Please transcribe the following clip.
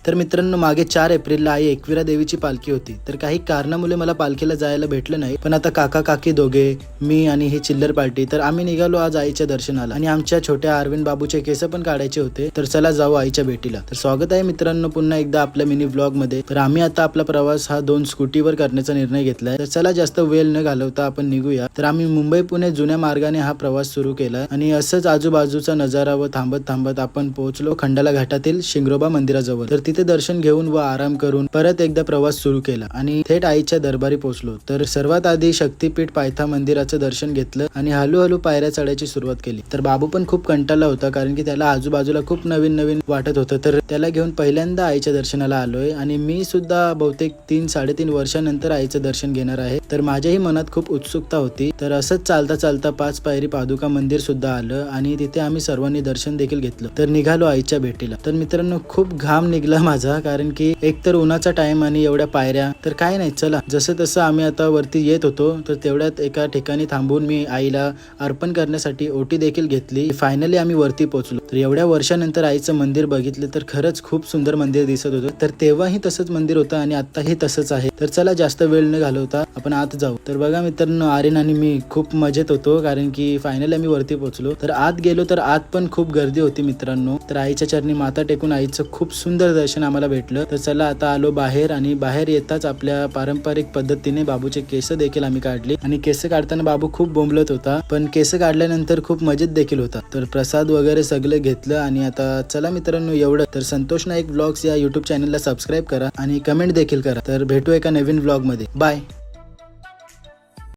तर मित्रांनो, मागे 4 एप्रिलला आई एकविरा देवीची पालखी होती. तर काही कारणामुळे मला पालखीला जायला भेटलं नाही, पण आता काका काकी दोघे, मी आणि ही चिल्लर पार्टी, तर आम्ही निघालो आज आईच्या दर्शनाला. आणि आमच्या छोट्या अरविंद बाबूचे केस पण काढायचे होते. तर चला जाऊ आईच्या भेटीला. तर स्वागत आहे मित्रांनो पुन्हा एकदा आपल्या मिनी व्लॉग मध्ये. तर आम्ही आता आपला प्रवास हा 2 स्कूटीवर करण्याचा निर्णय घेतलाय. तर चला जास्त वेळ न घालवता आपण निघूया. तर आम्ही मुंबई पुणे जुन्या मार्गाने हा प्रवास सुरू केला आणि असंच आजूबाजूचा नजारा व थांबत थांबत आपण पोहोचलो खंडाला घाटातील शिंगरोबा मंदिराजवळ. तर तिथे दर्शन घेऊन व आराम करून परत एकदा प्रवास सुरू केला आणि थेट आईच्या दरबारी पोहोचलो. तर सर्वात आधी शक्तीपीठ पायथा मंदिराचं दर्शन घेतलं आणि हळूहळू पायऱ्या चढायची सुरुवात केली. तर बाबू पण खूप कंटाळला होता, कारण की त्याला आजूबाजूला खूप नवीन नवीन वाटत होतं. तर त्याला घेऊन पहिल्यांदा आईच्या दर्शनाला आलोय आणि मी सुद्धा बहुतेक 3-3.5 वर्षानंतर आईचं दर्शन घेणार आहे. तर माझ्याही मनात खूप उत्सुकता होती. तर असंच चालता चालता 5 पायरी पादुका मंदिर सुद्धा आलं आणि तिथे आम्ही सर्वांनी दर्शन देखील घेतलं. तर निघालो आईच्या भेटीला. तर मित्रांनो, खूप घाम निघला माझा, कारण की एक तर उन्हाचा टाइम आणि एवढ्या पायऱ्या. तर काय नाही, चला जसं तसं आम्ही आता वरती येत होतो. तर तेवढ्यात एका ठिकाणी थांबून मी आईला अर्पण करण्यासाठी ओटी देखील घेतली. फायनली आम्ही वरती पोहोचलो. तर एवढ्या वर्षानंतर आईचं मंदिर बघितलं तर खरंच खूप सुंदर मंदिर दिसत होतं. तर तेव्हाही तसंच मंदिर होतं आणि आताही तसंच आहे. तर चला जास्त वेळ न घालवता आपण आत जाऊ. तर बघा मित्रांनो, आर्यन आणि मी खूप मजेत होतो, कारण की फायनली आम्ही वरती पोहोचलो. तर आत गेलो तर आत पण खूप गर्दी होती मित्रांनो. तर आईच्या चरणी माथा टेकून आईचं खूप सुंदर दर्शन आम्हाला भेटलं. तर चला आता आलो बाहेर आणि बाहेर येताच आपल्या पारंपरिक पद्धतीने बाबूचे केस देखील आम्ही काढले आणि केस काढताना बाबू खूप बोंबलत होता, पण केस काढल्यानंतर खूप मजेत देखील होता. तर प्रसाद वगैरे सगळं घेतलं आणि आता चला मित्रांनो एवढं. तर संतोष नाईक व्लॉग्स या युट्यूब चॅनलला सबस्क्राईब करा आणि कमेंट देखील करा. तर भेटू एका नवीन व्लॉग मध्ये. बाय.